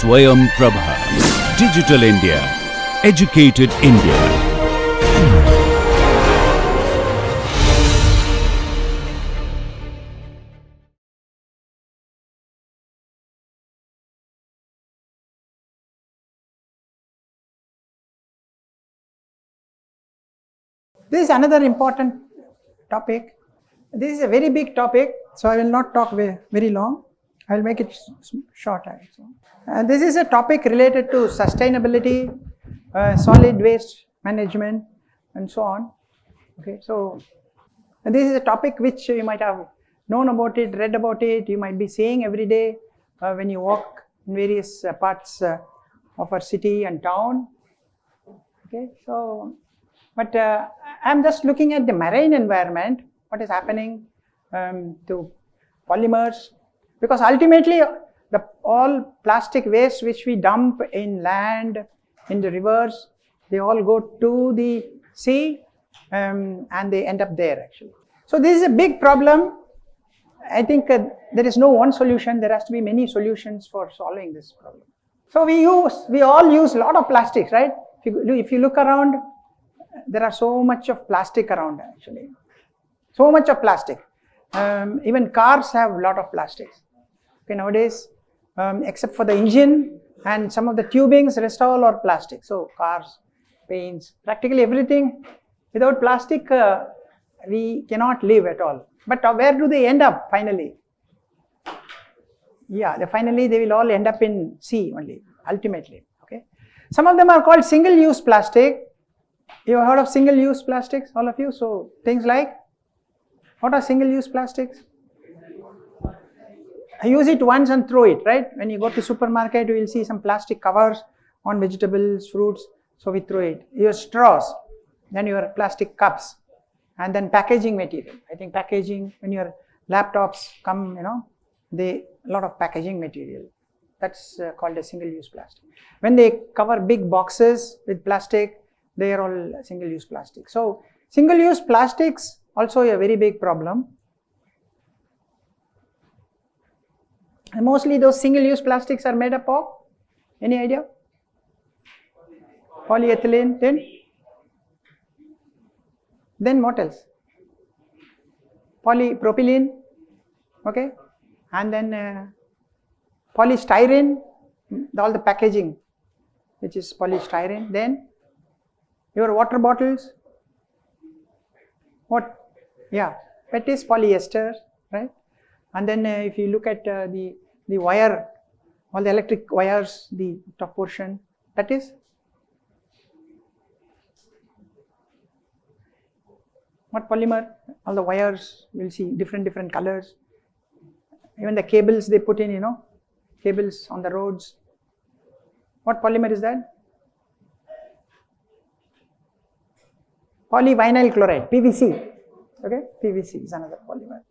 Swayam Prabha. Digital India. Educated India. This is another important topic. This is a very big topic, so I will not talk very long. I will make it short. This is a topic related to sustainability, solid waste management, and so on. Okay, so this is a topic which you might have known about it, read about it. You might be seeing every day when you walk in various parts of our city and town. Okay, so. But I'm just looking at the marine environment, what is happening to polymers, because ultimately all plastic waste which we dump in land, in the rivers, they all go to the sea and they end up there actually. So this is a big problem. I think there is no one solution, there has to be many solutions for solving this problem. So we all use a lot of plastics, right? If you look around, there are so much of plastic around actually, so much of plastic. Even cars have a lot of plastics. Okay, nowadays, except for the engine and some of the tubings, rest all are plastic. So cars, paints, practically everything. Without plastic, we cannot live at all. But where do they end up finally? Yeah, finally they will all end up in sea only, ultimately. Okay, some of them are called single-use plastic. You have heard of single-use plastics, all of you? So things like, what are single-use plastics? I use it once and throw it, right? When you go to supermarket, you will see some plastic covers on vegetables, fruits, so we throw it. Your straws, then your plastic cups, and then packaging material. I think packaging, when your laptops come, a lot of packaging material. That's called a single-use plastic. When they cover big boxes with plastic, they are all single-use plastic. So single-use plastics also a very big problem. And mostly those single-use plastics are made up of, any idea? Polyethylene, then what else? Polypropylene, okay, and then polystyrene, all the packaging which is polystyrene. Then your water bottles, what? Yeah, PET is polyester, right? And then if you look at the wire, all the electric wires, the top portion, that is what polymer? All the wires, we'll see different colors. Even the cables they put in, cables on the roads. What polymer is that? Polyvinyl chloride, PVC. Okay, PVC is another polymer.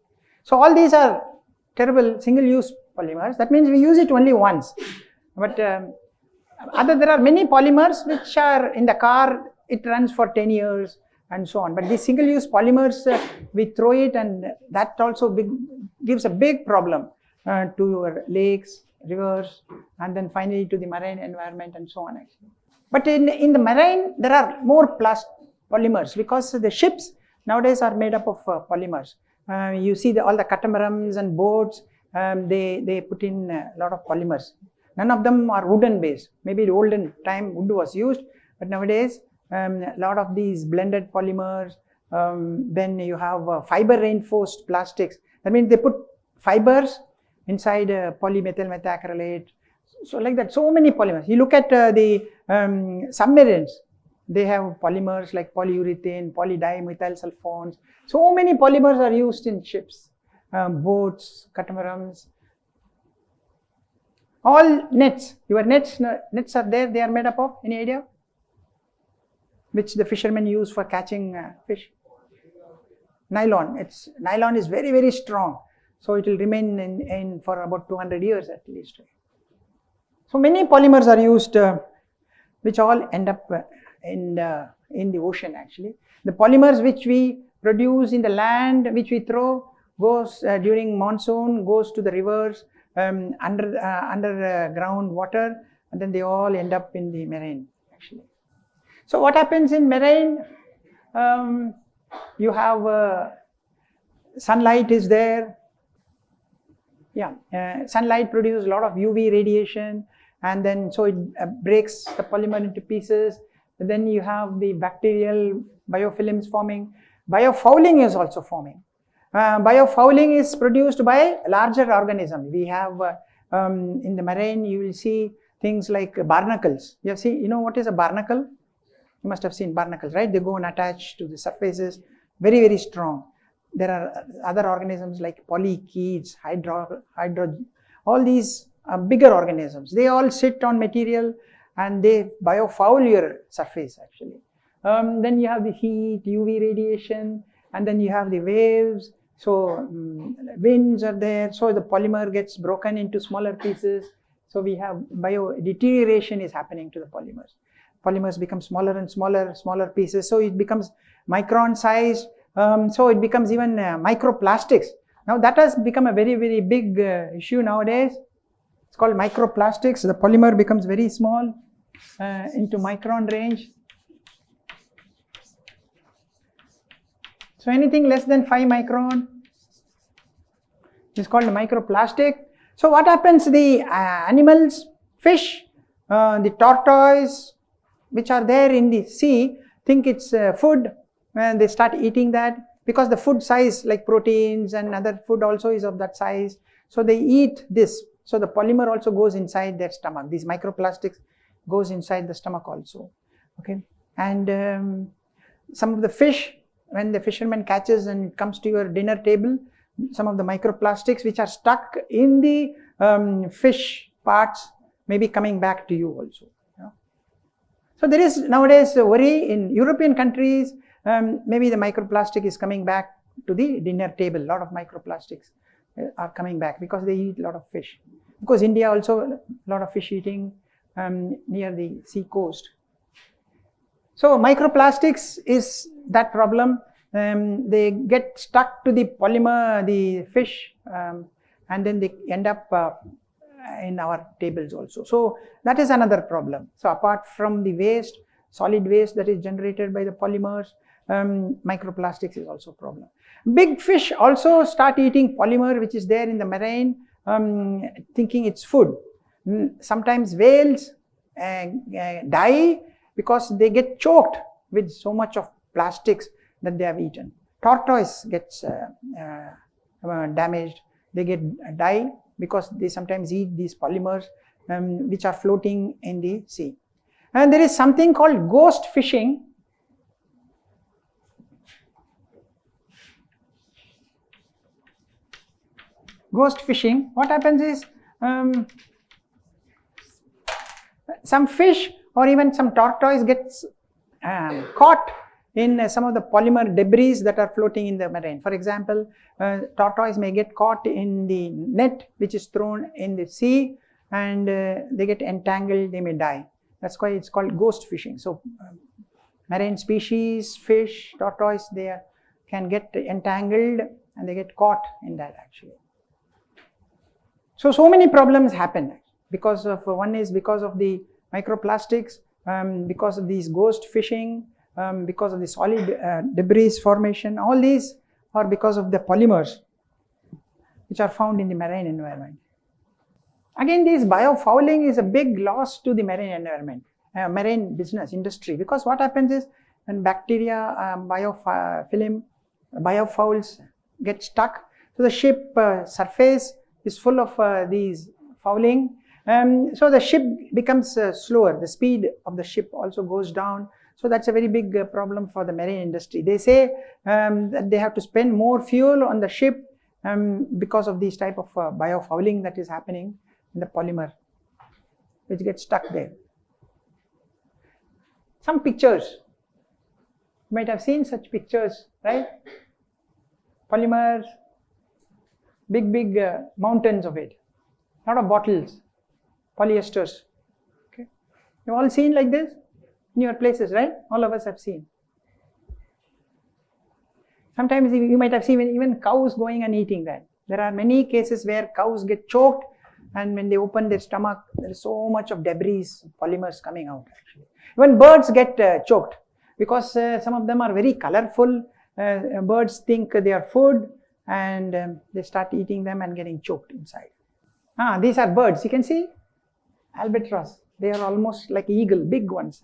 So all these are terrible single-use polymers. That means we use it only once. But there are many polymers which are in the car. It runs for 10 years and so on. But these single-use polymers, we throw it, and that also gives a big problem to your lakes, rivers, and then finally to the marine environment and so on. Actually, but in the marine there are more polymers, because the ships nowadays are made up of polymers. You see all the catamarans and boats, they put in a lot of polymers. None of them are wooden based. Maybe in the olden time wood was used, but nowadays a lot of these blended polymers. Then you have fiber reinforced plastics. That means they put fibers inside polymethyl methacrylate. So like that, so many polymers. You look at the submarines. They have polymers like polyurethane, polydimethyl sulfones. So many polymers are used in ships, boats, catamarans. All nets, your nets are there, they are made up of, any idea? Which the fishermen use for catching fish? Nylon. Nylon is very, very strong. So it will remain in for about 200 years at least. So many polymers are used, which all end up in the ocean actually. The polymers which we produce in the land, which we throw, goes during monsoon, goes to the rivers, underground water, and then they all end up in the marine actually. So what happens in marine? You have sunlight is there. Sunlight produces a lot of UV radiation, and then so it breaks the polymer into pieces. And then you have the bacterial biofilms forming. Biofouling is also forming. Biofouling is produced by larger organisms. We have in the marine, you will see things like barnacles. You have seen, you know what is a barnacle? You must have seen barnacles, right? They go and attach to the surfaces, very, very strong. There are other organisms like polychaetes, all these bigger organisms. They all sit on material and they biofoul your surface actually. Then you have the heat, UV radiation, and then you have the waves. So winds are there, so the polymer gets broken into smaller pieces. So we have deterioration is happening to the polymers. Polymers become smaller and smaller pieces. So it becomes micron sized. So it becomes even microplastics. Now that has become a very, very big issue nowadays. It's called microplastics. The polymer becomes very small into micron range. So anything less than 5 micron is called a microplastic. So what happens? The animals, fish, the tortoise, which are there in the sea, think it's food, and they start eating that because the food size, like proteins and other food also is of that size. So they eat this. So the polymer also goes inside their stomach. These microplastics goes inside the stomach also. Okay, and some of the fish, when the fisherman catches and it comes to your dinner table, some of the microplastics which are stuck in the fish parts may be coming back to you also. Yeah. So there is nowadays a worry in European countries. Maybe the microplastic is coming back to the dinner table. A lot of microplastics are coming back because they eat a lot of fish. Because India also a lot of fish eating near the sea coast. So microplastics is that problem. They get stuck to the polymer, the fish, and then they end up in our tables also. So that is another problem. So apart from the waste, solid waste that is generated by the polymers, microplastics is also a problem. Big fish also start eating polymer which is there in the marine, thinking it's food. Sometimes whales die because they get choked with so much of plastics that they have eaten. Tortoise gets damaged, they die because they sometimes eat these polymers which are floating in the sea. And there is something called ghost fishing. Ghost fishing, what happens is some fish or even some tortoise gets caught in some of the polymer debris that are floating in the marine. For example, tortoise may get caught in the net which is thrown in the sea, and they get entangled, they may die. That's why it's called ghost fishing. So marine species, fish, tortoise, they can get entangled and they get caught in that actually. So many problems happen because of, one is because of the microplastics, because of these ghost fishing, because of the solid debris formation. All these are because of the polymers which are found in the marine environment. Again, this biofouling is a big loss to the marine environment, marine business industry, because what happens is when bacteria, biofouls get stuck, so the ship surface is full of these fouling. So the ship becomes slower, the speed of the ship also goes down. So that's a very big problem for the marine industry. They say that they have to spend more fuel on the ship because of these type of biofouling that is happening in the polymer, which gets stuck there. Some pictures, you might have seen such pictures, right? Polymers, big mountains of it, a lot of bottles, polyesters. Okay, you've all seen like this in your places, right? All of us have seen. Sometimes you might have seen even cows going and eating that. There are many cases where cows get choked and when they open their stomach, there is so much of debris, polymers coming out actually. When birds get choked, because some of them are very colorful, birds think they are food, and they start eating them and getting choked inside. These are birds, you can see, albatross, they are almost like eagle, big ones.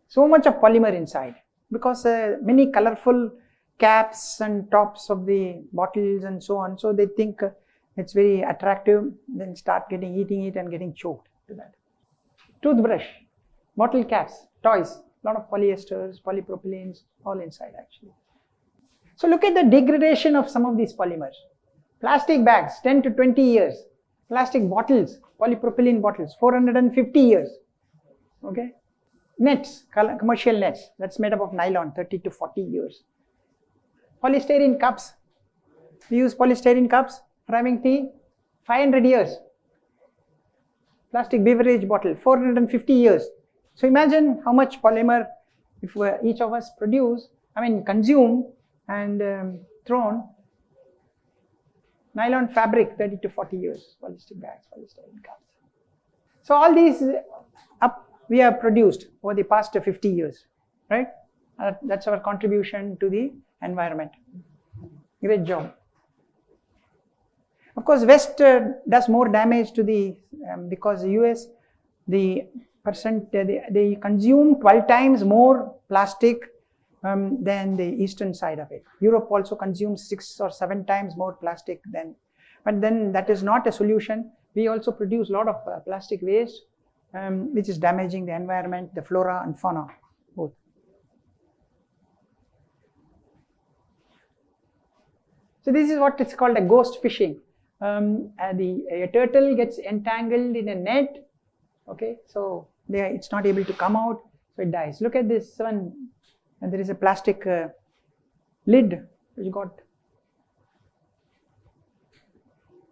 So much of polymer inside, because many colorful caps and tops of the bottles and so on, so they think it's very attractive, then start eating it and getting choked to that. Toothbrush, bottle caps, toys, a lot of polyesters, polypropylenes, all inside actually. So look at the degradation of some of these polymers. Plastic bags, 10 to 20 years. Plastic bottles, polypropylene bottles, 450 years. Okay. Nets, commercial nets, that's made up of nylon, 30 to 40 years. Polystyrene cups, we use polystyrene cups for having tea, 500 years. Plastic beverage bottle, 450 years. So imagine how much polymer if each of us consume and thrown. Nylon fabric, 30 to 40 years, polyester bags, polystyrene cups. So all these we have produced over the past 50 years, right? That's our contribution to the environment. Great job. Of course, West does more damage to the, because the US, they consume 12 times more plastic than the eastern side of it. Europe also consumes 6 or 7 times more plastic but then that is not a solution. We also produce a lot of plastic waste, which is damaging the environment, the flora and fauna, both. So this is what it's called a ghost fishing. A turtle gets entangled in a net, okay, so it's not able to come out, so it dies. Look at this one, and there is a plastic lid which got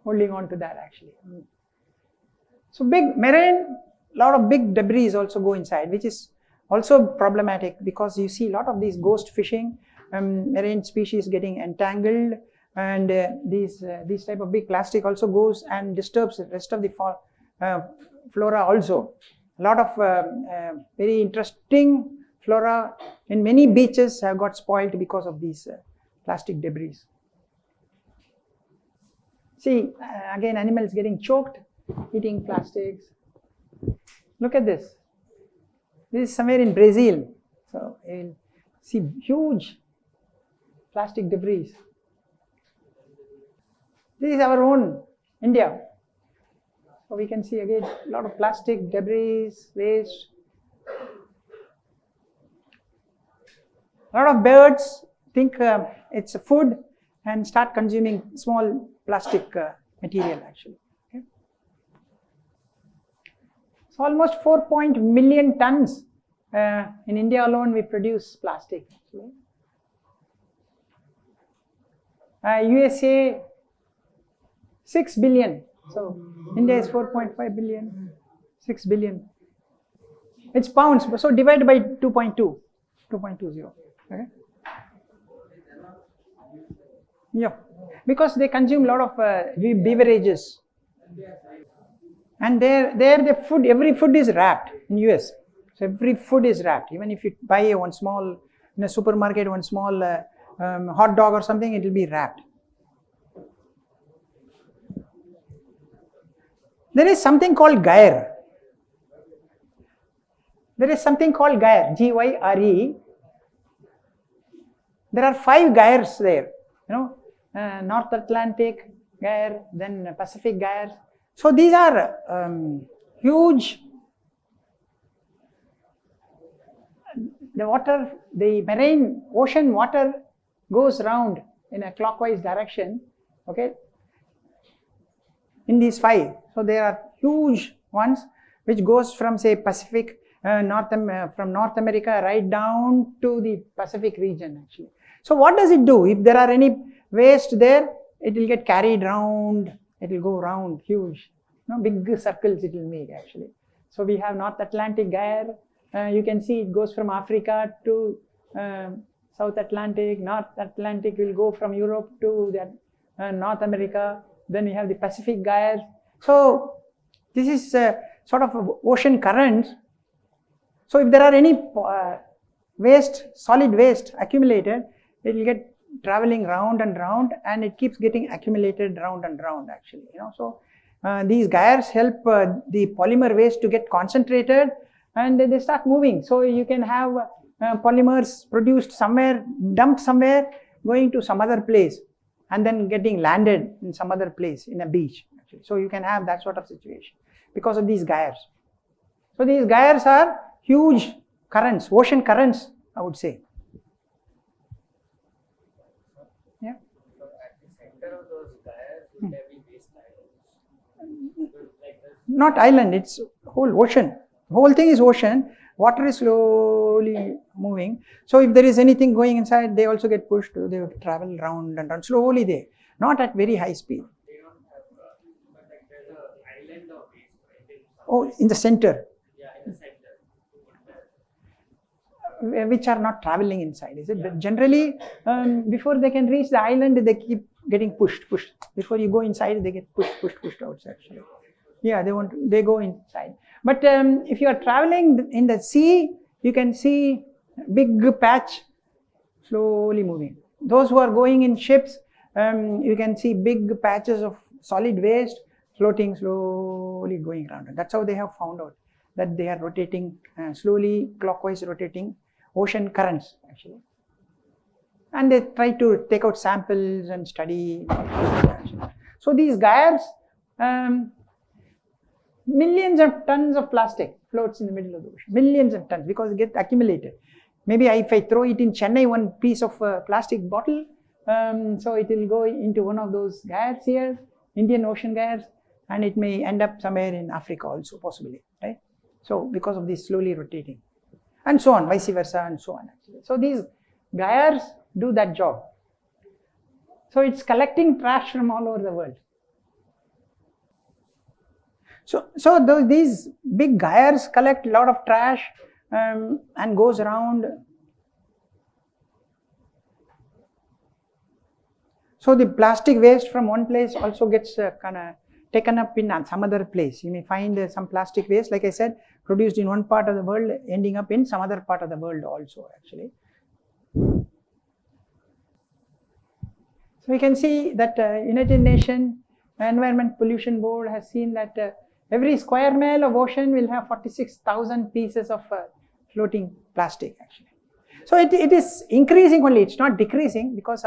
holding on to that actually. So big marine, lot of big debris also go inside, which is also problematic, because you see a lot of these ghost fishing, marine species getting entangled, and these type of big plastic also goes and disturbs the rest of the flora also. A lot of very interesting flora in many beaches have got spoiled because of these plastic debris. See, again, animals getting choked, eating plastics. Look at this. This is somewhere in Brazil. So you'll see huge plastic debris. This is our own India. So we can see again a lot of plastic debris, waste. A lot of birds think it's a food and start consuming small plastic material actually. Okay. So almost 4 million tons in India alone we produce plastic. USA 6 billion. So India is 4.5 billion, 6 billion. It's pounds, so divided by 2.20. Okay. Yeah, because they consume a lot of beverages, and there the food, every food is wrapped in US. So every food is wrapped. Even if you buy one small in a supermarket, one small hot dog or something, it will be wrapped. There is something called gyre. There is something called gyre, G-Y-R-E. There are 5 gyres there, North Atlantic gyre, then Pacific gyre. So these are huge. The water, the marine ocean water goes round in a clockwise direction, okay, in these 5. So there are huge ones which goes from, say, Pacific, from North America right down to the Pacific region actually. So what does it do? If there are any waste there, it will get carried round, it will go round, huge, big circles it will make actually. So we have North Atlantic gyre. You can see it goes from Africa to South Atlantic. North Atlantic will go from Europe to North America. Then we have the Pacific gyre. So This is sort of ocean currents. So if there are any waste, solid waste accumulated, it will get traveling round and round, and it keeps getting accumulated round and round actually, So these gyres help the polymer waste to get concentrated, and they start moving. So you can have polymers produced somewhere, dumped somewhere, going to some other place, and then getting landed in some other place in a beach actually. So you can have that sort of situation because of these gyres. So these gyres are huge currents, ocean currents, I would say. Yeah. So at the center of those gyres, would there be waste islands? Like this? Not island, it's whole ocean. The whole thing is ocean. Water is slowly moving. So if there is anything going inside, they also get pushed. They travel round and round slowly. They not at very high speed. They don't have, but like there's an island of waste, right? Oh, in the center, Yeah, in the center. which are not traveling inside, is it? But generally, before they can reach the island, they keep getting pushed. Before you go inside, they get pushed outside. Yeah, they go inside. But if you are traveling in the sea, you can see big patch slowly moving. Those who are going in ships, you can see big patches of solid waste floating slowly going around. That's how they have found out that they are rotating slowly, clockwise rotating ocean currents actually. And they try to take out samples and study. So these gyres, millions of tons of plastic floats in the middle of the ocean. Millions of tons, because it gets accumulated. Maybe if I throw it in Chennai, one piece of plastic bottle, so it will go into one of those gyres here, Indian Ocean gyres, and it may end up somewhere in Africa also, possibly, right? So because of this slowly rotating, and so on, vice versa, and so on actually. So these gyres do that job. So it's collecting trash from all over the world. So these big gyres collect a lot of trash and goes around. So the plastic waste from one place also gets kind of taken up in some other place. You may find some plastic waste, like I said, produced in one part of the world, ending up in some other part of the world also actually. So we can see that United Nations Environment Pollution Board has seen that every square mile of ocean will have 46,000 pieces of floating plastic actually. So it is increasing only, it's not decreasing, because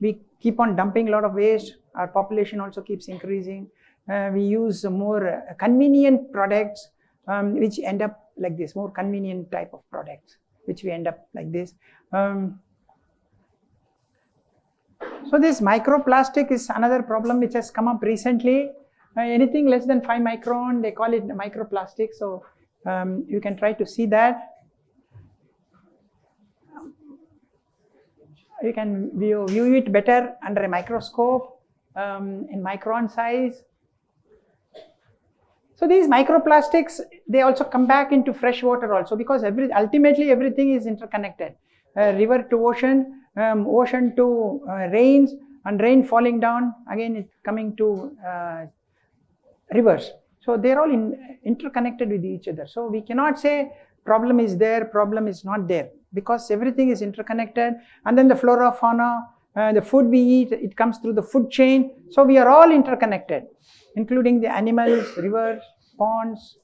we keep on dumping a lot of waste, our population also keeps increasing. We use more convenient products which end up like this, more convenient type of products which we end up like this. So this microplastic is another problem which has come up recently. Anything less than 5 micron, they call it microplastic. So you can try to see that. You can view it better under a microscope in micron size. So these microplastics, they also come back into fresh water also, because ultimately everything is interconnected. River to ocean, ocean to rains, and rain falling down, again it's coming to rivers. So they're all interconnected with each other. So we cannot say problem is there, problem is not there, because everything is interconnected. And then the flora, fauna, the food we eat, it comes through the food chain. So we are all interconnected, including the animals, rivers, ponds,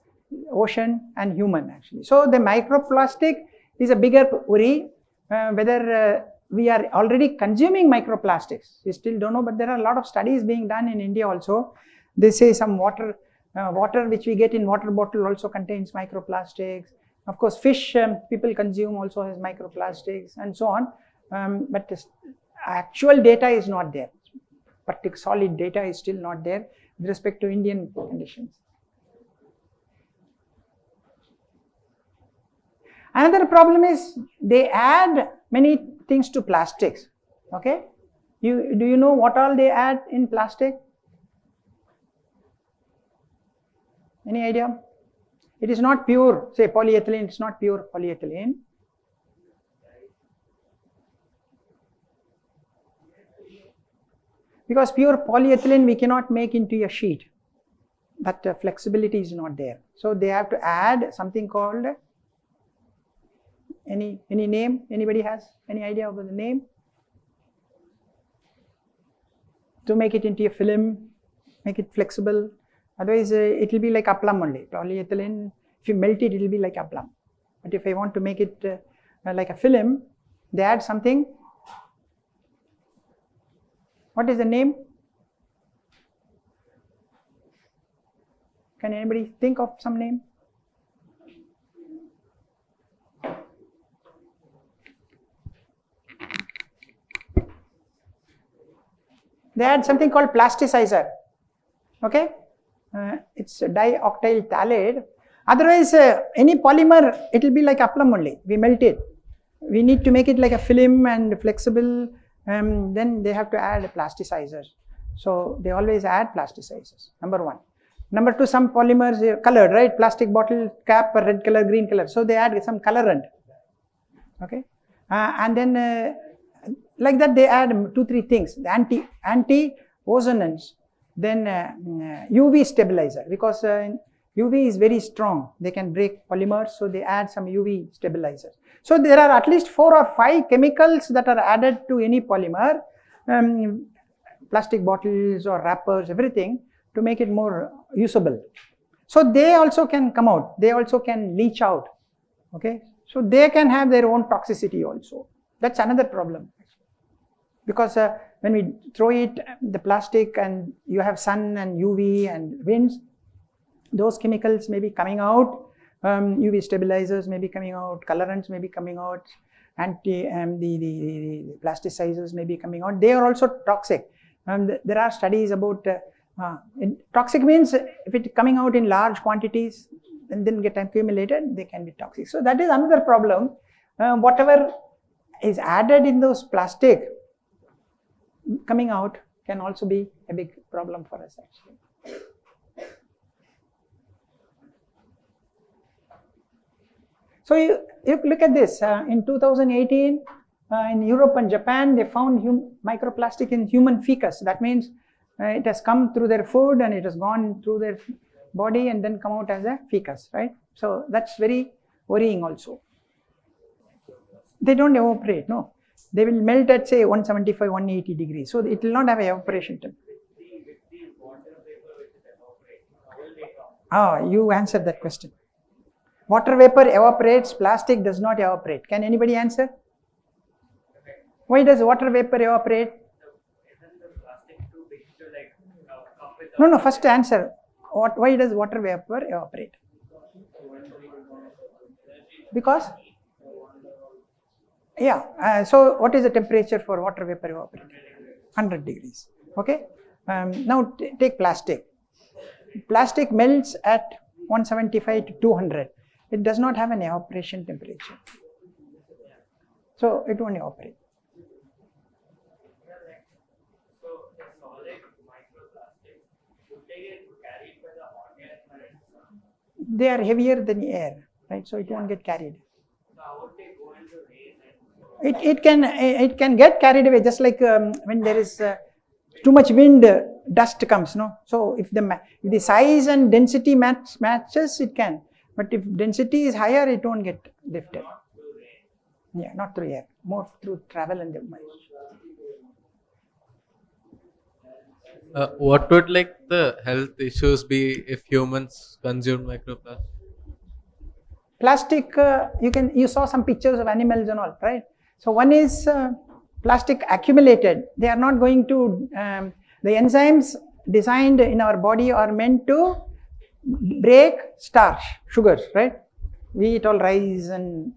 ocean, and human actually. So the microplastic is a bigger worry. Whether we are already consuming microplastics, we still don't know, but there are a lot of studies being done in India also. They say some water which we get in water bottle also contains microplastics. Of course, fish people consume also has microplastics, and so on. But this actual data is not there. Solid data is still not there with respect to Indian conditions. Another problem is they add many things to plastics. Okay, do you know what all they add in plastic? Any idea? It is not pure, say polyethylene, it's not pure polyethylene. Because pure polyethylene we cannot make into a sheet. that flexibility is not there. So they have to add something called, any name? Anybody has any idea about the name? To make it into a film, make it flexible. Otherwise, it will be like aplam only. Polyethylene, if you melt it, it will be like aplam. But if I want to make it like a film, they add something. What is the name? Can anybody think of some name? They add something called plasticizer. Okay, it's dioctyl phthalate. Otherwise, any polymer, it will be like aplam only. We melt it. We need to make it like a film and flexible. Then they have to add plasticizers. So they always add plasticizers. Number one. Number two, some polymers are colored, right? Plastic bottle cap, red color, green color. So they add some colorant. Okay, and then like that they add 2-3 things. The anti-ozonants, then UV stabilizer, because UV is very strong. They can break polymers, so they add some UV stabilizers. So there are at least 4 or 5 chemicals that are added to any polymer, plastic bottles or wrappers, everything, to make it more usable. So they also can come out. They also can leach out. Okay, so they can have their own toxicity also. That's another problem. Because when we throw it, the plastic, and you have sun and UV and winds, those chemicals may be coming out, UV stabilizers may be coming out, colorants may be coming out, the plasticizers may be coming out. They are also toxic. There are studies about, toxic means if it coming out in large quantities and then get accumulated, they can be toxic. So that is another problem. Whatever is added in those plastic, coming out can also be a big problem for us actually. So you look at this, in 2018 in Europe and Japan, they found microplastic in human feces. That means it has come through their food and it has gone through their body and then come out as a feces, right? So that's very worrying also. They don't evaporate, no. They will melt at say 175, 180 degrees. So it will not have evaporation temperature. With the water vapor which is evaporating, how will they come? Ah, you answered that question. Water vapor evaporates, plastic does not evaporate. Can anybody answer? Why does water vapor evaporate? Isn't the plastic too big to like come with? No, first answer. Why does water vapor evaporate? Because? Yeah, so what is the temperature for water vapor evaporate? 100 degrees. Okay. Now take plastic. Plastic melts at 175 to 200. It does not have an evaporation temperature. So it won't evaporate. So the solid microplastics, would they get carried by the hot air currents? They are heavier than air, right? So it won't get carried. So how would they go into rain? It can get carried away, just like when there is too much wind, dust comes, no? So if the size and density matches, it can. But if density is higher, it won't get lifted. Not through rain. Yeah, not through air, more through travel and the What would like the health issues be if humans consume microplastic? Plastic, you saw some pictures of animals and all, right? So one is plastic accumulated. They are not going to, the enzymes designed in our body are meant to break starch, sugars, right? We eat all rice and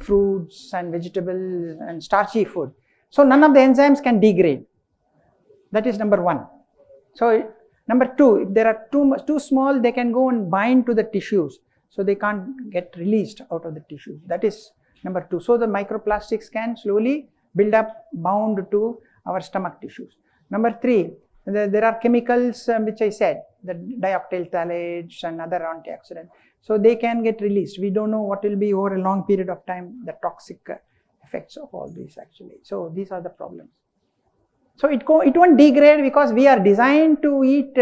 fruits and vegetables and starchy food. So none of the enzymes can degrade. That is number one. So number two, if they are too small, they can go and bind to the tissues. So they can't get released out of the tissues. That is number two. So the microplastics can slowly build up bound to our stomach tissues. Number three, there are chemicals which I said, the dioctyl phthalates and other antioxidants. So they can get released. We don't know what will be over a long period of time, the toxic effects of all these actually. So these are the problems. So it won't degrade because we are designed to eat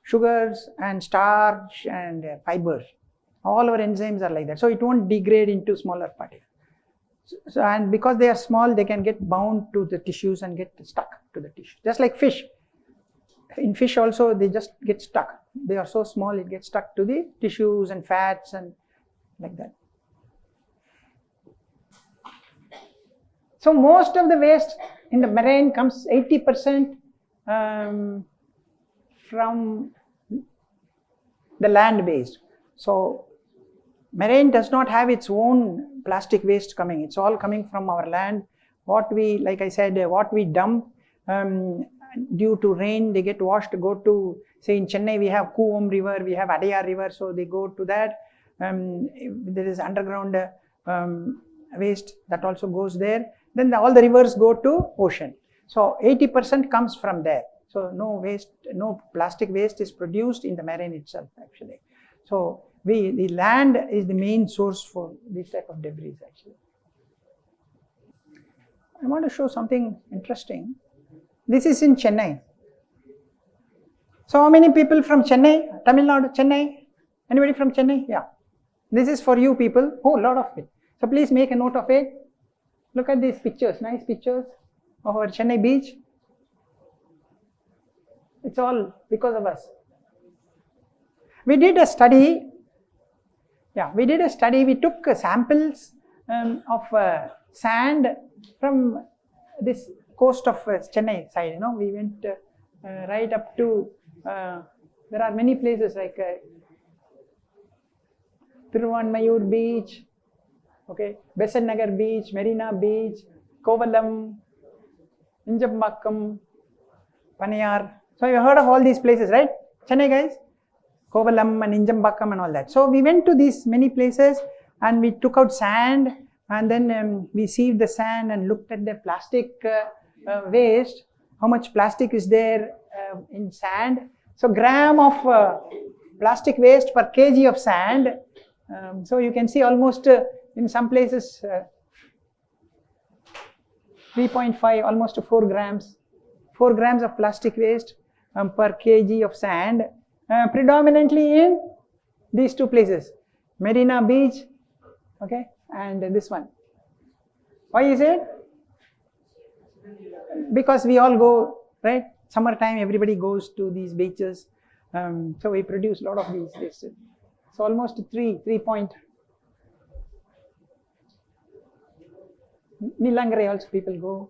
sugars and starch and fibers. All our enzymes are like that. So it won't degrade into smaller particles. So, and because they are small, they can get bound to the tissues and get stuck to the tissue. Just like fish. In fish also, they just get stuck. They are so small, it gets stuck to the tissues and fats and like that. So most of the waste in the marine comes 80% from the land based. So marine does not have its own plastic waste coming. It's all coming from our land. What we, like I said, what we dump due to rain, they get washed, go to, say in Chennai we have Kuvam river, we have Adayar river, so they go to that. There is underground waste that also goes there. Then all the rivers go to ocean. So 80% comes from there. So no waste, no plastic waste is produced in the marine itself actually. So the land is the main source for this type of debris actually. I want to show something interesting. This is in Chennai. So how many people from Chennai? Tamil Nadu, Chennai? Anybody from Chennai? Yeah. This is for you people. Oh, a lot of it. So please make a note of it. Look at these pictures, nice pictures of our Chennai beach. It's all because of us. We did a study. Yeah, we did a study. We took samples of sand from this coast of Chennai side. You know, we went right up to. There are many places like Thiruvanmayur beach. Okay, Besant Nagar beach, Marina beach, Kovalam, Injambakkam, Panayar. So you heard of all these places, right? Chennai guys? Kovalam and Injambakkam and all that. So we went to these many places and we took out sand and then we sieved the sand and looked at the plastic waste, how much plastic is there in sand. So gram of plastic waste per kg of sand. So you can see almost in some places 3.5, almost 4 grams. 4 grams of plastic waste per kg of sand, predominantly in these two places, Marina Beach, okay, and this one. Why is it? Because we all go, right? Summertime, everybody goes to these beaches, so we produce a lot of these waste. So almost 3 point. Nilangre also people go.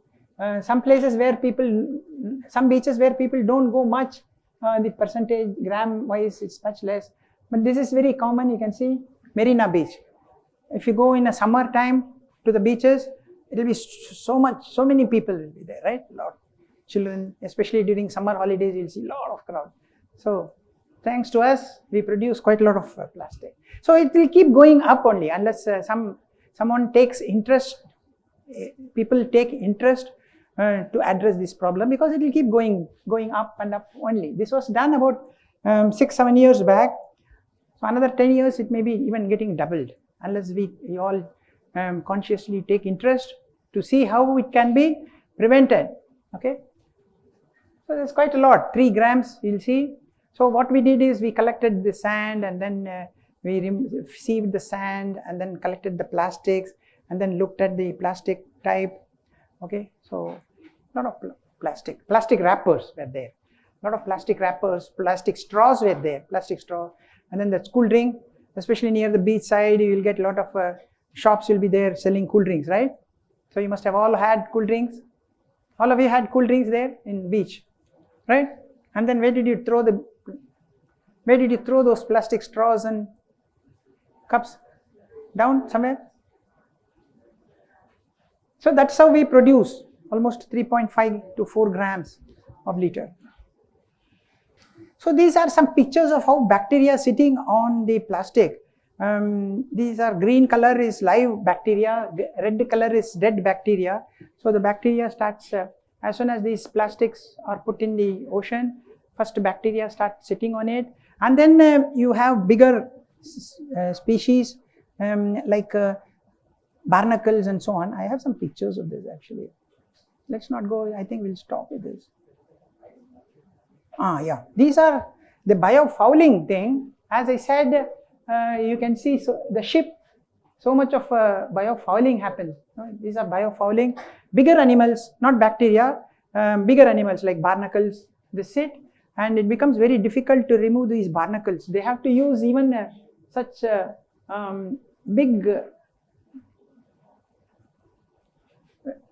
Some places where people, some beaches where people don't go much, the percentage gram wise it's much less. But this is very common. You can see Marina Beach. If you go in a summer time to the beaches, it will be so many people will be there, right? A lot. Children, especially during summer holidays, you'll see a lot of crowd. So thanks to us, we produce quite a lot of plastic. So it will keep going up only unless someone takes interest. People take interest to address this problem, because it will keep going up and up only. This was done about 6-7 years back. So another 10 years it may be even getting doubled unless we all consciously take interest to see how it can be prevented. Okay, so there's quite a lot, 3 grams you'll see. So what we did is we collected the sand and then we sieved the sand and then collected the plastics and then looked at the plastic type. Okay, so a lot of plastic wrappers were there, a lot of plastic wrappers, plastic straws were there, plastic straw, and then the cool drink, especially near the beach side, you will get a lot of shops will be there selling cool drinks, right? So you must have all had cool drinks. All of you had cool drinks there in beach, right? And then where did you throw those plastic straws and cups? Down somewhere? So that's how we produce almost 3.5 to 4 grams of liter. So these are some pictures of how bacteria sitting on the plastic. These are green color is live bacteria, red color is dead bacteria. So the bacteria starts, as soon as these plastics are put in the ocean, first bacteria start sitting on it, and then you have bigger species like barnacles and so on. I have some pictures of this actually. Let's not go, I think we'll stop with this. Yeah, these are The biofouling thing, as I said, you can see the ship, so much of biofouling happens. These are biofouling. Bigger animals, not bacteria, bigger animals like barnacles, they sit, and it becomes very difficult to remove these barnacles. They have to use even such big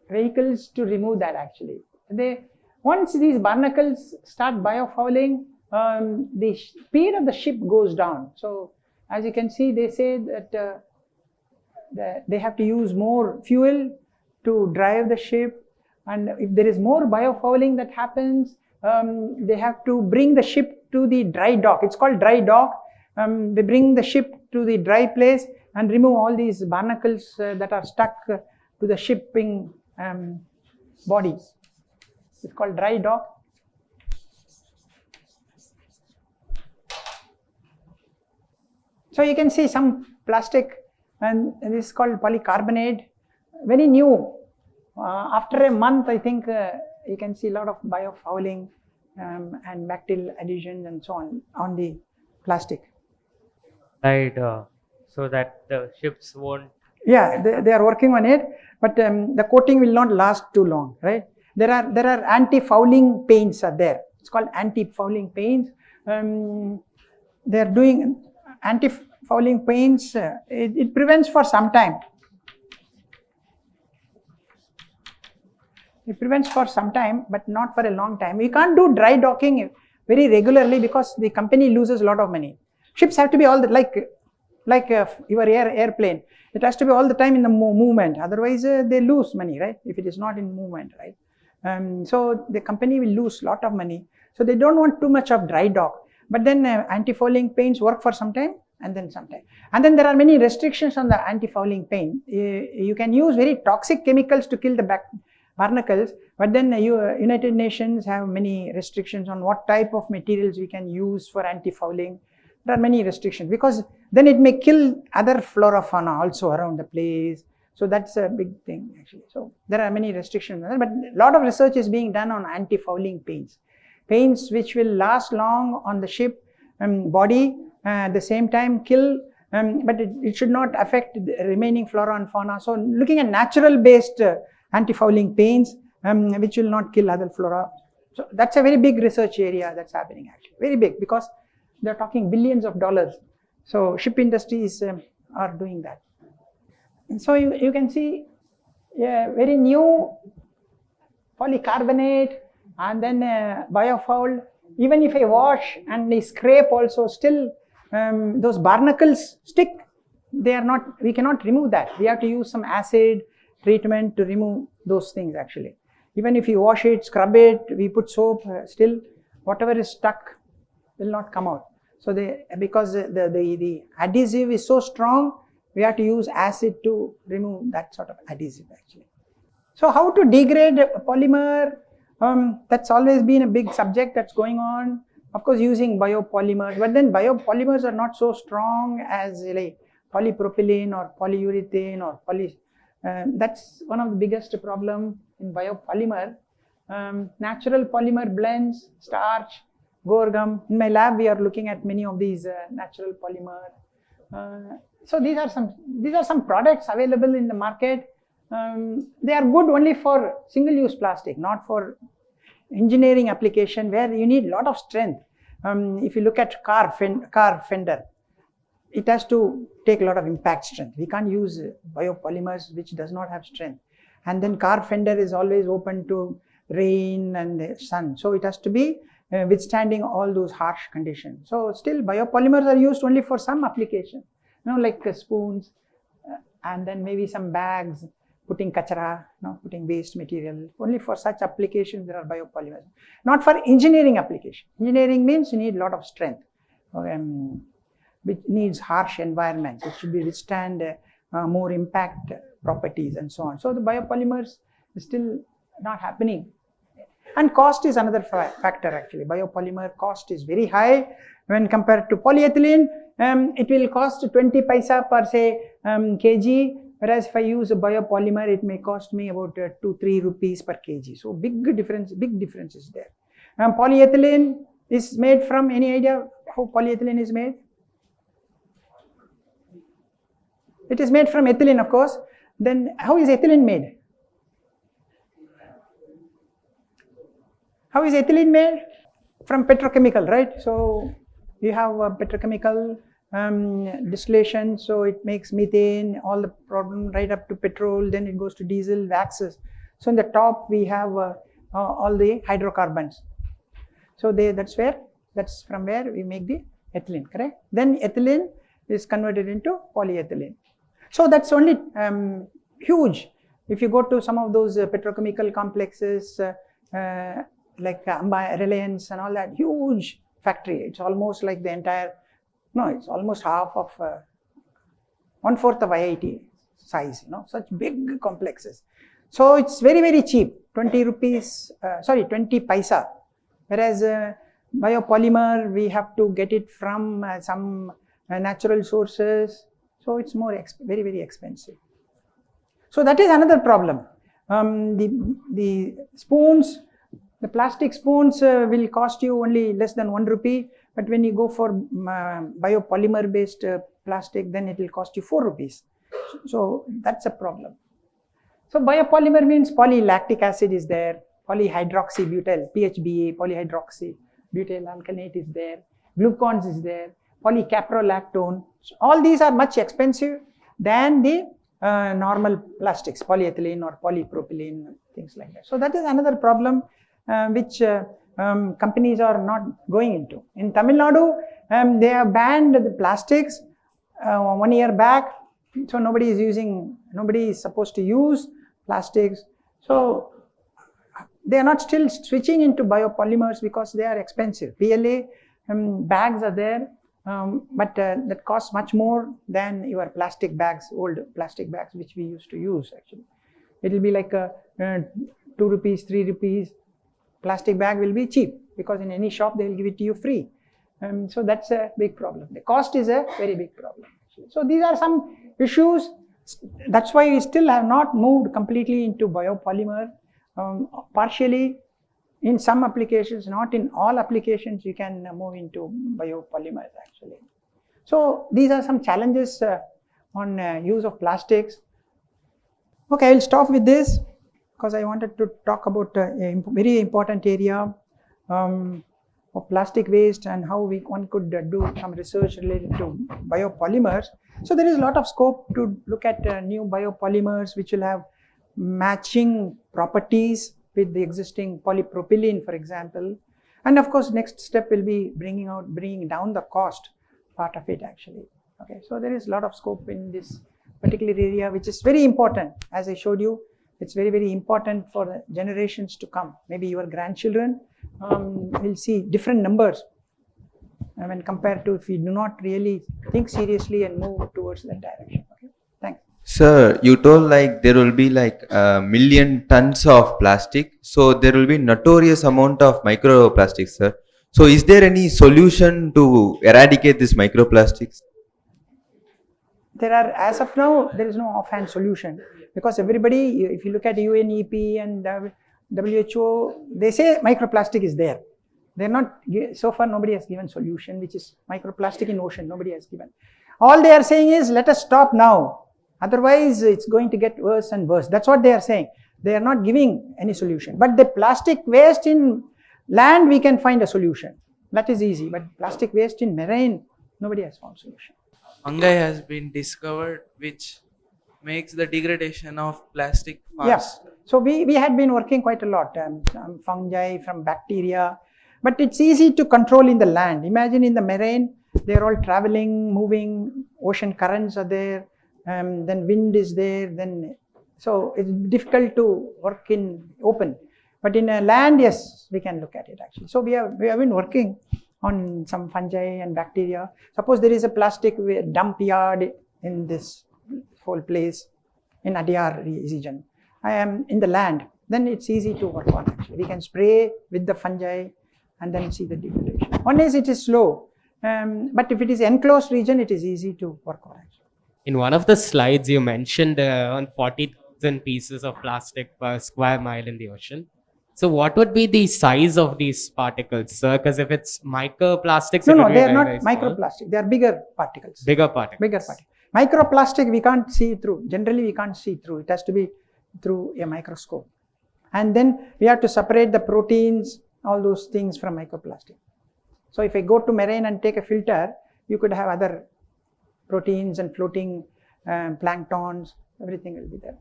vehicles to remove that actually. Once these barnacles start biofouling, the speed of the ship goes down. So as you can see, they say that they have to use more fuel to drive the ship, and if there is more biofouling that happens, they have to bring the ship to the dry dock. It's called dry dock. They bring the ship to the dry place and remove all these barnacles that are stuck to the shipping bodies. It's called dry dock. So you can see some plastic, and this is called polycarbonate, very new. After a month, I think you can see a lot of biofouling and bacterial adhesions and so on the plastic. Right, so that the ships won't. Yeah, they are working on it, but the coating will not last too long, right? There are anti-fouling paints are there. It's called anti-fouling paints. They are doing anti-fouling paints. It prevents for some time. It prevents for some time, but not for a long time. We can't do dry docking very regularly because the company loses a lot of money. Ships have to be all the, like your airplane. It has to be all the time in the movement. Otherwise, they lose money, right? If it is not in movement, right? So the company will lose a lot of money. So they don't want too much of dry dock. But then anti-fouling paints work for some time, and then some time. And then there are many restrictions on the anti-fouling paint. You can use very toxic chemicals to kill the barnacles, but then United Nations have many restrictions on what type of materials we can use for anti-fouling. There are many restrictions because then it may kill other flora fauna also around the place. So that's a big thing actually. So there are many restrictions, but a lot of research is being done on anti-fouling paints. Paints which will last long on the ship body, at the same time kill, but it should not affect the remaining flora and fauna. So looking at natural based anti-fouling paints which will not kill other flora. So that's a very big research area that's happening actually, very big, because they're talking billions of dollars. So ship industries are doing that. And so you can see very new polycarbonate and then biofoul. Even if I wash and I scrape also, still those barnacles stick. They are not, we cannot remove that. We have to use some acid treatment to remove those things actually. Even if you wash it, scrub it, we put soap, still whatever is stuck will not come out. So because the adhesive is so strong, we have to use acid to remove that sort of adhesive actually. So how to degrade polymer? That's always been a big subject that's going on. Of course, using biopolymers, but then biopolymers are not so strong as like polypropylene or polyurethane or that's one of the biggest problem in biopolymer. Natural polymer blends, starch, Gorgum. In my lab, we are looking at many of these natural polymer. So these are some products available in the market. They are good only for single-use plastic, not for engineering application where you need a lot of strength. If you look at car fender, it has to take a lot of impact strength. We can't use biopolymers which does not have strength. And then car fender is always open to rain and sun. So it has to be withstanding all those harsh conditions. So still biopolymers are used only for some application, like spoons and then maybe some bags, putting kachara, putting waste material. Only for such applications there are biopolymers. Not for engineering application. Engineering means you need a lot of strength, which needs harsh environments. It should be withstand more impact properties and so on. So the biopolymers is still not happening. And cost is another factor actually. Biopolymer cost is very high when compared to polyethylene. It will cost 20 paisa per se kg, whereas if I use a biopolymer, it may cost me about 2-3 rupees per kg. So big difference is there. Polyethylene is made from, any idea how polyethylene is made? It is made from ethylene, of course. Then how is ethylene made? How is ethylene made? From petrochemical, right? So you have a petrochemical distillation, so it makes methane, all the problem right up to petrol, then it goes to diesel, waxes. So in the top we have all the hydrocarbons. So that's from where we make the ethylene, correct? Then ethylene is converted into polyethylene. So that's only huge. If you go to some of those petrochemical complexes like Reliance and all that, huge factory. It's almost like the entire, no, it's almost half of 1/4 of IIT size, such big complexes. So it's very, very cheap, 20 rupees, 20 paisa. Whereas biopolymer, we have to get it from some natural sources. So it's very, very expensive. So that is another problem. The spoons, the plastic spoons will cost you only less than 1 rupee, but when you go for biopolymer based plastic, then it will cost you 4 rupees. So that's a problem. So biopolymer means polylactic acid is there, polyhydroxybutyl, PHBA, polyhydroxybutyl alkanate is there, glucons is there, polycaprolactone. So all these are much expensive than the normal plastics, polyethylene or polypropylene, things like that. So that is another problem which companies are not going into. In Tamil Nadu, they have banned the plastics 1 year back, so nobody is supposed to use plastics. So they are not still switching into biopolymers because they are expensive. PLA bags are there, but that costs much more than your plastic bags, old plastic bags which we used to use actually. It will be like 2 rupees, 3 rupees. Plastic bag will be cheap because in any shop they will give it to you free. So that's a big problem. The cost is a very big problem. So these are some issues. That's why we still have not moved completely into biopolymer. Partially in some applications, not in all applications, you can move into biopolymers actually. So these are some challenges on use of plastics. Okay, I will stop with this because I wanted to talk about a very important area of plastic waste and how one could do some research related to biopolymers. So there is a lot of scope to look at new biopolymers which will have matching properties with the existing polypropylene, for example. And of course, next step will be bringing down the cost part of it actually. Okay, so there is a lot of scope in this particular area, which is very important. As I showed you, it's very, very important for the generations to come. Maybe your grandchildren will see different numbers when compared to if we do not really think seriously and move towards that direction. Okay, thanks. Sir, you told like there will be like a million tons of plastic, so there will be notorious amount of microplastics, sir. So is there any solution to eradicate this microplastics? There are, as of now, there is no offhand solution because everybody, if you look at UNEP and WHO, they say microplastic is there. They're not, so far nobody has given solution, which is microplastic in ocean, nobody has given. All they are saying is, let us stop now. Otherwise, it's going to get worse and worse. That's what they are saying. They are not giving any solution. But the plastic waste in land, we can find a solution. That is easy. But plastic waste in marine, nobody has found solution. Fungi has been discovered which makes the degradation of plastic fast. Yes. So we had been working quite a lot from fungi, from bacteria. But it's easy to control in the land. Imagine in the marine, they're all traveling, moving, ocean currents are there. Then wind is there, so it's difficult to work in open. But in a land, yes, we can look at it actually. So we have been working on some fungi and bacteria. Suppose there is a plastic dump yard in this whole place in Adyar region. I am in the land, then it's easy to work on actually. We can spray with the fungi and then see the degradation. One is it is slow, but if it is enclosed region, it is easy to work on actually. In one of the slides, you mentioned on 40,000 pieces of plastic per square mile in the ocean. So what would be the size of these particles, sir? Because if it's microplastics, No, it no, would be they are very, not very small. microplastic. They are bigger particles. Bigger particles. Bigger particles. Microplastic we can't see through. Generally, we can't see through. It has to be through a microscope. And then we have to separate the proteins, all those things from microplastic. So if I go to marine and take a filter, you could have other proteins and floating planktons. Everything will be there.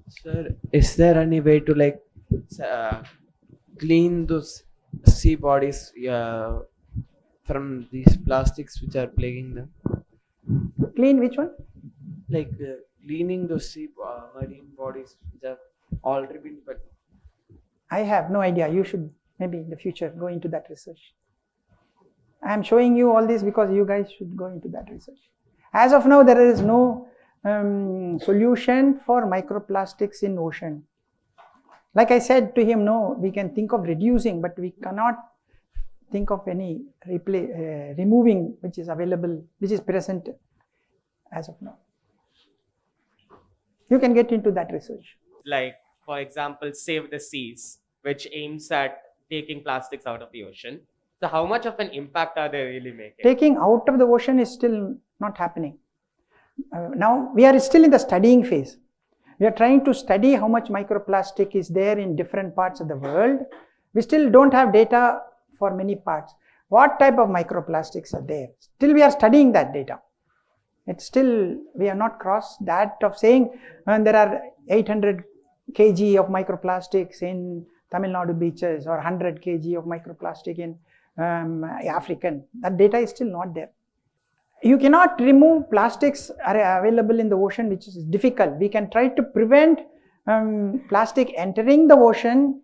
Sir, is there any way to like clean those sea bodies from these plastics which are plaguing them? Clean which one? Like cleaning those marine bodies which have already been. But I have no idea. You should maybe in the future go into that research. I am showing you all this because you guys should go into that research. As of now, there is no solution for microplastics in ocean. Like I said to him, no, we can think of reducing, but we cannot think of any removing which is available, which is present as of now. You can get into that research. Like, for example, Save the Seas, which aims at taking plastics out of the ocean. So how much of an impact are they really making? Taking out of the ocean is still not happening. Now we are still in the studying phase. We are trying to study how much microplastic is there in different parts of the world. We still don't have data for many parts. What type of microplastics are there? Still we are studying that data. It's still, we have not crossed that of saying there are 800 kg of microplastics in Tamil Nadu beaches or 100 kg of microplastic in African. That data is still not there. You cannot remove plastics are available in the ocean, which is difficult. We can try to prevent plastic entering the ocean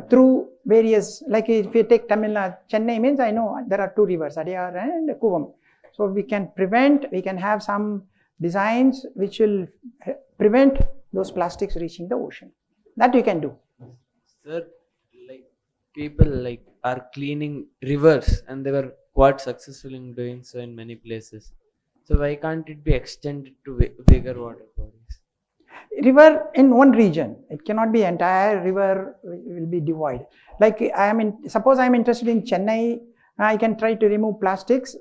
through various, like if you take Tamil Nadu, Chennai means I know there are two rivers, Adiyar and Kuvam. So we can prevent, we can have some designs which will prevent those plastics reaching the ocean. That you can do. sir, like people like are cleaning rivers and they were quite successful in doing so in many places. So why can't it be extended to bigger water bodies? River in one region, it cannot be entire river will be devoid. Like suppose I am interested in Chennai, I can try to remove plastics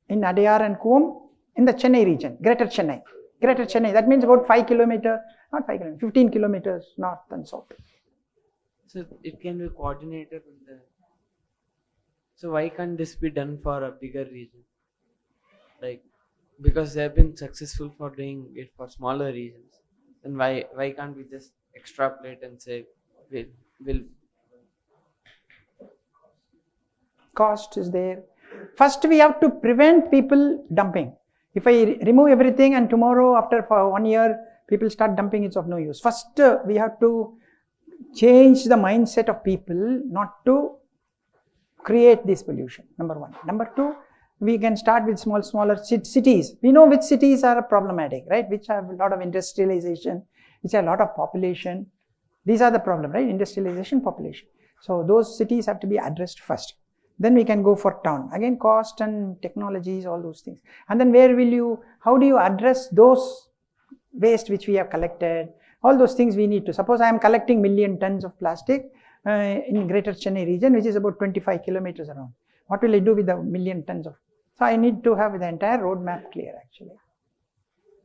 in Adiyar and Kuvam in the Chennai region, Greater Chennai. Greater Chennai, that means about 5 kilometers, not 5 kilometers, 15 kilometers north and south. So it can be coordinated with the. So why can't this be done for a bigger region? Like, because they have been successful for doing it for smaller regions. Then why can't we just extrapolate and say will Cost is there. First we have to prevent people dumping. If I remove everything and tomorrow after for 1 year people start dumping, it's of no use. First we have to change the mindset of people not to create this pollution, number one. Number two, we can start with smaller cities. We know which cities are problematic, right? Which have a lot of industrialization, which have a lot of population. These are the problem, right? Industrialization, population. So those cities have to be addressed first. Then we can go for town. Again, cost and technologies, all those things. And then how do you address those waste which we have collected? All those things we need to. Suppose I am collecting 1 million tons of plastic in Greater Chennai region, which is about 25 kilometers around. What will I do with the 1 million tons of? So I need to have the entire roadmap clear actually.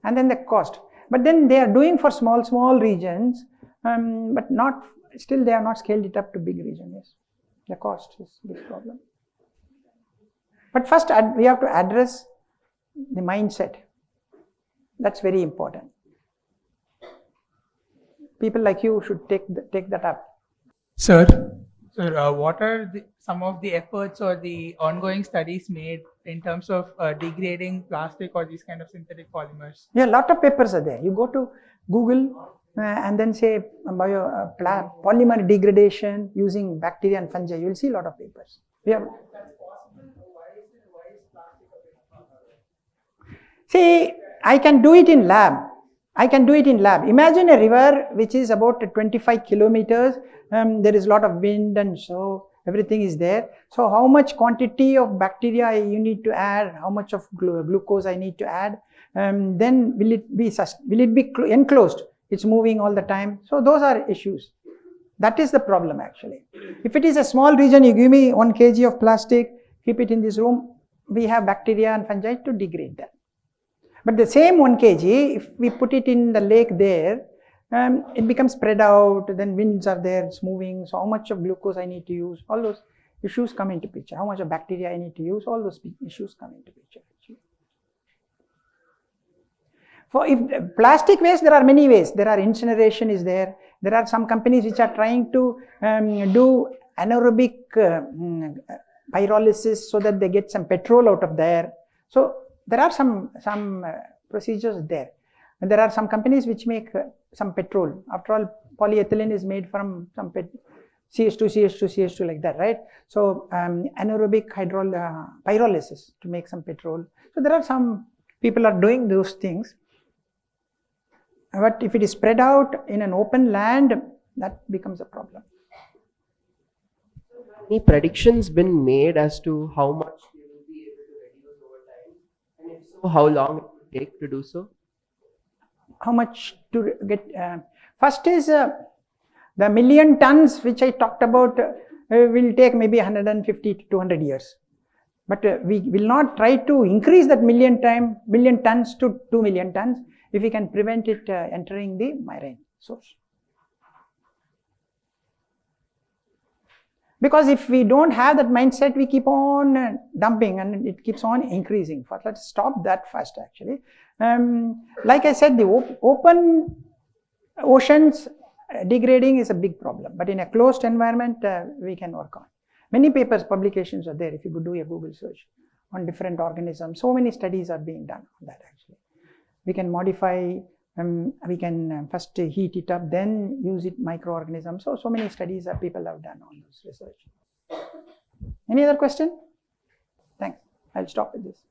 And then the cost. But then they are doing for small regions, but not, still they have not scaled it up to big regions. Yes. The cost is a big problem. But first we have to address the mindset. That's very important. People like you should take that up. Sir, what are some of the efforts or the ongoing studies made in terms of degrading plastic or these kind of synthetic polymers? Yeah, a lot of papers are there. You go to Google and then say polymer degradation using bacteria and fungi. You will see a lot of papers. See, I can do it in lab. Imagine a river which is about 25 kilometers. There is a lot of wind and so everything is there. So how much quantity of bacteria you need to add, how much of glucose I need to add, then will it be enclosed? It's moving all the time. So those are issues. That is the problem actually. If it is a small region, you give me 1 kg of plastic, keep it in this room, we have bacteria and fungi to degrade that. But the same 1 kg, if we put it in the lake there, it becomes spread out, then winds are there, it's moving, so how much of glucose I need to use, all those issues come into picture. How much of bacteria I need to use, all those issues come into picture. For if plastic waste, there are many ways. There are incineration is there. There are some companies which are trying to do anaerobic pyrolysis so that they get some petrol out of there. So there are some procedures there. And there are some companies which make some petrol. After all, polyethylene is made from some CH2 like that, right? So anaerobic pyrolysis to make some petrol. So there are some people are doing those things. But if it is spread out in an open land, that becomes a problem. Any predictions been made as to how much they will be able to reduce over time? And if so, how long it will take to do so? How much to get? First is the million tons which I talked about will take maybe 150 to 200 years. But we will not try to increase that million tons to 2 million tons if we can prevent it entering the marine source. Because if we don't have that mindset, we keep on dumping and it keeps on increasing. First, let's stop that first actually. Like I said, the open oceans degrading is a big problem, but in a closed environment, we can work on. Many papers, publications are there if you could do a Google search on different organisms. So many studies are being done on that actually. We can modify, we can first heat it up, then use it microorganisms. So many studies that people have done on this research. Any other question? Thanks. I'll stop with this.